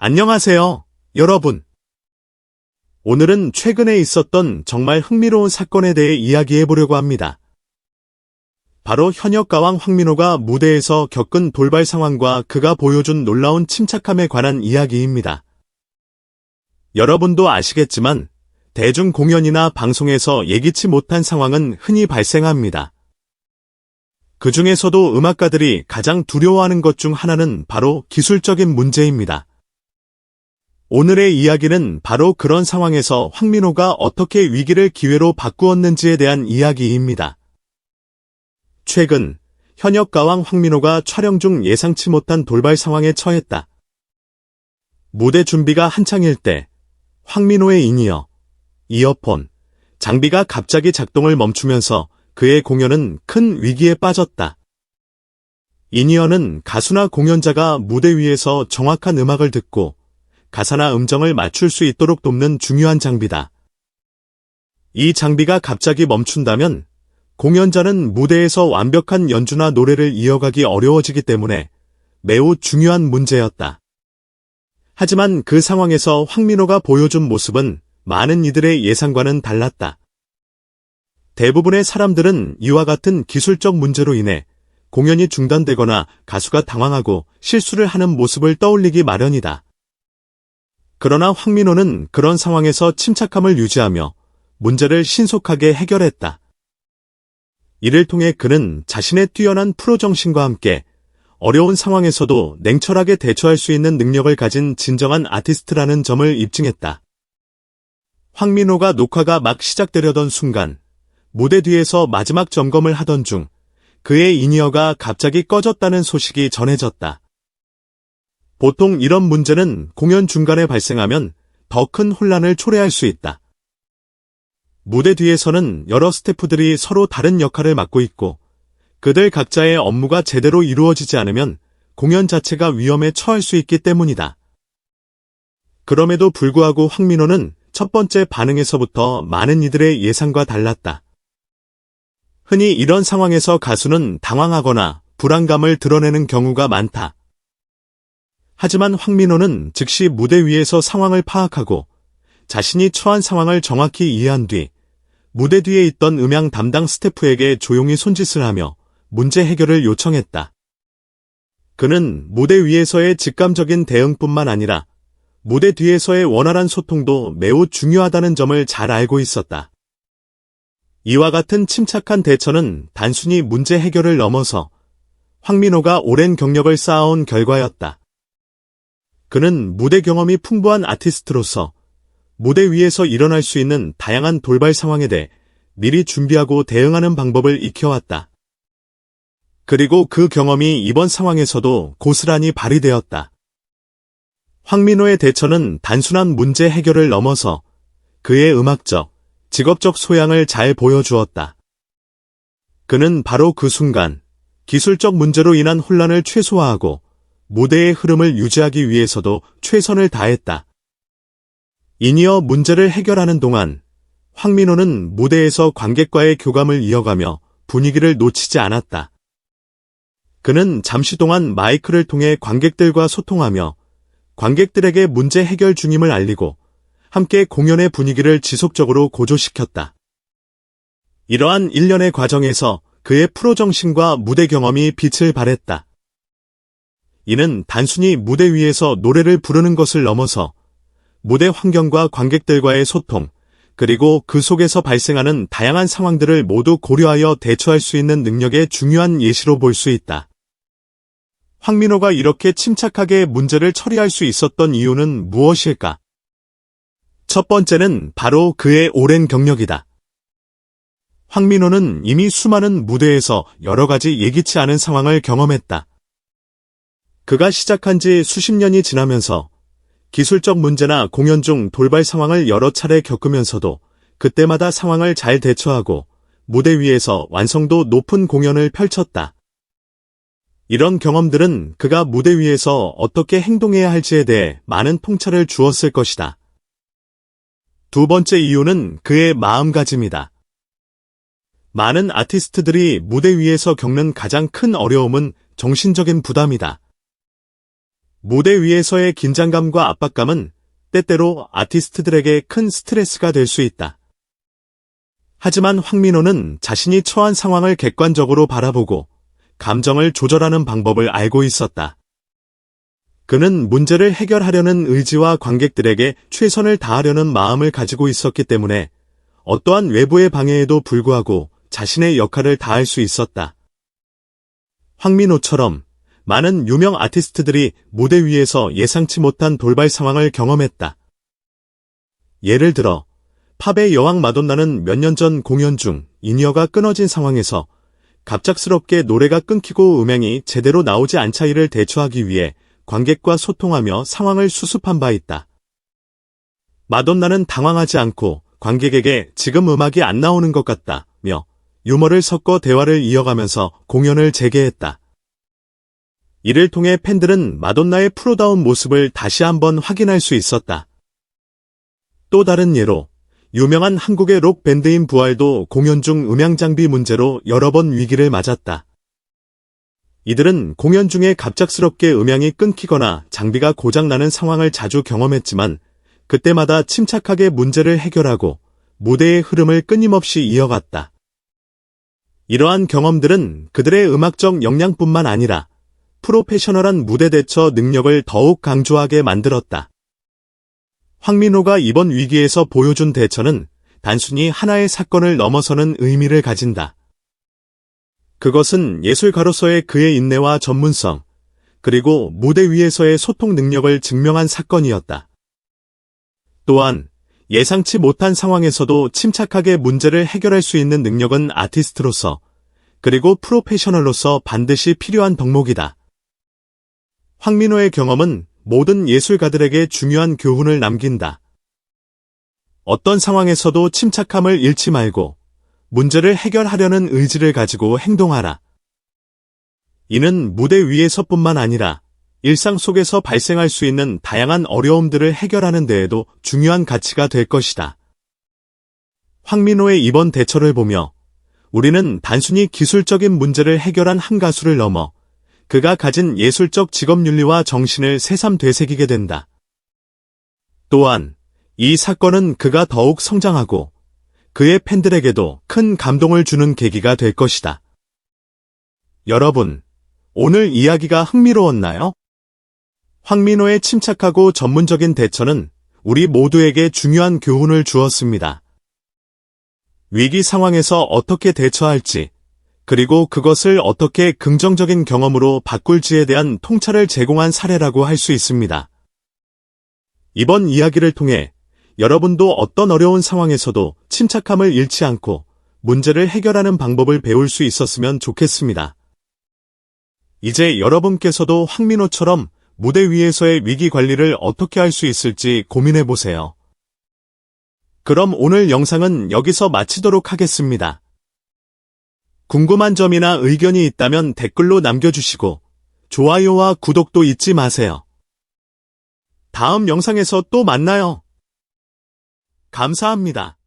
안녕하세요, 여러분. 오늘은 최근에 있었던 정말 흥미로운 사건에 대해 이야기해 보려고 합니다. 바로 현역가왕 황민호가 무대에서 겪은 돌발 상황과 그가 보여준 놀라운 침착함에 관한 이야기입니다. 여러분도 아시겠지만 대중 공연이나 방송에서 예기치 못한 상황은 흔히 발생합니다. 그 중에서도 음악가들이 가장 두려워하는 것 중 하나는 바로 기술적인 문제입니다. 오늘의 이야기는 바로 그런 상황에서 황민호가 어떻게 위기를 기회로 바꾸었는지에 대한 이야기입니다. 최근 현역 가왕 황민호가 촬영 중 예상치 못한 돌발 상황에 처했다. 무대 준비가 한창일 때 황민호의 인이어, 이어폰, 장비가 갑자기 작동을 멈추면서 그의 공연은 큰 위기에 빠졌다. 인이어는 가수나 공연자가 무대 위에서 정확한 음악을 듣고 가사나 음정을 맞출 수 있도록 돕는 중요한 장비다. 이 장비가 갑자기 멈춘다면 공연자는 무대에서 완벽한 연주나 노래를 이어가기 어려워지기 때문에 매우 중요한 문제였다. 하지만 그 상황에서 황민호가 보여준 모습은 많은 이들의 예상과는 달랐다. 대부분의 사람들은 이와 같은 기술적 문제로 인해 공연이 중단되거나 가수가 당황하고 실수를 하는 모습을 떠올리기 마련이다. 그러나 황민호는 그런 상황에서 침착함을 유지하며 문제를 신속하게 해결했다. 이를 통해 그는 자신의 뛰어난 프로 정신과 함께 어려운 상황에서도 냉철하게 대처할 수 있는 능력을 가진 진정한 아티스트라는 점을 입증했다. 황민호가 녹화가 막 시작되려던 순간 무대 뒤에서 마지막 점검을 하던 중 그의 인이어가 갑자기 꺼졌다는 소식이 전해졌다. 보통 이런 문제는 공연 중간에 발생하면 더 큰 혼란을 초래할 수 있다. 무대 뒤에서는 여러 스태프들이 서로 다른 역할을 맡고 있고 그들 각자의 업무가 제대로 이루어지지 않으면 공연 자체가 위험에 처할 수 있기 때문이다. 그럼에도 불구하고 황민호는 첫 번째 반응에서부터 많은 이들의 예상과 달랐다. 흔히 이런 상황에서 가수는 당황하거나 불안감을 드러내는 경우가 많다. 하지만 황민호는 즉시 무대 위에서 상황을 파악하고 자신이 처한 상황을 정확히 이해한 뒤 무대 뒤에 있던 음향 담당 스태프에게 조용히 손짓을 하며 문제 해결을 요청했다. 그는 무대 위에서의 직감적인 대응뿐만 아니라 무대 뒤에서의 원활한 소통도 매우 중요하다는 점을 잘 알고 있었다. 이와 같은 침착한 대처는 단순히 문제 해결을 넘어서 황민호가 오랜 경력을 쌓아온 결과였다. 그는 무대 경험이 풍부한 아티스트로서 무대 위에서 일어날 수 있는 다양한 돌발 상황에 대해 미리 준비하고 대응하는 방법을 익혀왔다. 그리고 그 경험이 이번 상황에서도 고스란히 발휘되었다. 황민호의 대처는 단순한 문제 해결을 넘어서 그의 음악적, 직업적 소양을 잘 보여주었다. 그는 바로 그 순간 기술적 문제로 인한 혼란을 최소화하고 무대의 흐름을 유지하기 위해서도 최선을 다했다. 인이어 문제를 해결하는 동안 황민호는 무대에서 관객과의 교감을 이어가며 분위기를 놓치지 않았다. 그는 잠시 동안 마이크를 통해 관객들과 소통하며 관객들에게 문제 해결 중임을 알리고 함께 공연의 분위기를 지속적으로 고조시켰다. 이러한 일련의 과정에서 그의 프로 정신과 무대 경험이 빛을 발했다. 이는 단순히 무대 위에서 노래를 부르는 것을 넘어서 무대 환경과 관객들과의 소통, 그리고 그 속에서 발생하는 다양한 상황들을 모두 고려하여 대처할 수 있는 능력의 중요한 예시로 볼 수 있다. 황민호가 이렇게 침착하게 문제를 처리할 수 있었던 이유는 무엇일까? 첫 번째는 바로 그의 오랜 경력이다. 황민호는 이미 수많은 무대에서 여러 가지 예기치 않은 상황을 경험했다. 그가 시작한 지 수십 년이 지나면서 기술적 문제나 공연 중 돌발 상황을 여러 차례 겪으면서도 그때마다 상황을 잘 대처하고 무대 위에서 완성도 높은 공연을 펼쳤다. 이런 경험들은 그가 무대 위에서 어떻게 행동해야 할지에 대해 많은 통찰을 주었을 것이다. 두 번째 이유는 그의 마음가짐이다. 많은 아티스트들이 무대 위에서 겪는 가장 큰 어려움은 정신적인 부담이다. 무대 위에서의 긴장감과 압박감은 때때로 아티스트들에게 큰 스트레스가 될 수 있다. 하지만 황민호는 자신이 처한 상황을 객관적으로 바라보고 감정을 조절하는 방법을 알고 있었다. 그는 문제를 해결하려는 의지와 관객들에게 최선을 다하려는 마음을 가지고 있었기 때문에 어떠한 외부의 방해에도 불구하고 자신의 역할을 다할 수 있었다. 황민호처럼 많은 유명 아티스트들이 무대 위에서 예상치 못한 돌발 상황을 경험했다. 예를 들어 팝의 여왕 마돈나는 몇 년 전 공연 중 인이어가 끊어진 상황에서 갑작스럽게 노래가 끊기고 음향이 제대로 나오지 않은 차이를 대처하기 위해 관객과 소통하며 상황을 수습한 바 있다. 마돈나는 당황하지 않고 관객에게 지금 음악이 안 나오는 것 같다며 유머를 섞어 대화를 이어가면서 공연을 재개했다. 이를 통해 팬들은 마돈나의 프로다운 모습을 다시 한번 확인할 수 있었다. 또 다른 예로 유명한 한국의 록 밴드인 부활도 공연 중 음향 장비 문제로 여러 번 위기를 맞았다. 이들은 공연 중에 갑작스럽게 음향이 끊기거나 장비가 고장나는 상황을 자주 경험했지만 그때마다 침착하게 문제를 해결하고 무대의 흐름을 끊임없이 이어갔다. 이러한 경험들은 그들의 음악적 역량뿐만 아니라 프로페셔널한 무대 대처 능력을 더욱 강조하게 만들었다. 황민호가 이번 위기에서 보여준 대처는 단순히 하나의 사건을 넘어서는 의미를 가진다. 그것은 예술가로서의 그의 인내와 전문성, 그리고 무대 위에서의 소통 능력을 증명한 사건이었다. 또한 예상치 못한 상황에서도 침착하게 문제를 해결할 수 있는 능력은 아티스트로서, 그리고 프로페셔널로서 반드시 필요한 덕목이다. 황민호의 경험은 모든 예술가들에게 중요한 교훈을 남긴다. 어떤 상황에서도 침착함을 잃지 말고 문제를 해결하려는 의지를 가지고 행동하라. 이는 무대 위에서뿐만 아니라 일상 속에서 발생할 수 있는 다양한 어려움들을 해결하는 데에도 중요한 가치가 될 것이다. 황민호의 이번 대처를 보며 우리는 단순히 기술적인 문제를 해결한 한 가수를 넘어 그가 가진 예술적 직업윤리와 정신을 새삼 되새기게 된다. 또한 이 사건은 그가 더욱 성장하고 그의 팬들에게도 큰 감동을 주는 계기가 될 것이다. 여러분, 오늘 이야기가 흥미로웠나요? 황민호의 침착하고 전문적인 대처는 우리 모두에게 중요한 교훈을 주었습니다. 위기 상황에서 어떻게 대처할지, 그리고 그것을 어떻게 긍정적인 경험으로 바꿀지에 대한 통찰을 제공한 사례라고 할 수 있습니다. 이번 이야기를 통해 여러분도 어떤 어려운 상황에서도 침착함을 잃지 않고 문제를 해결하는 방법을 배울 수 있었으면 좋겠습니다. 이제 여러분께서도 황민호처럼 무대 위에서의 위기 관리를 어떻게 할 수 있을지 고민해 보세요. 그럼 오늘 영상은 여기서 마치도록 하겠습니다. 궁금한 점이나 의견이 있다면 댓글로 남겨주시고 좋아요와 구독도 잊지 마세요. 다음 영상에서 또 만나요. 감사합니다.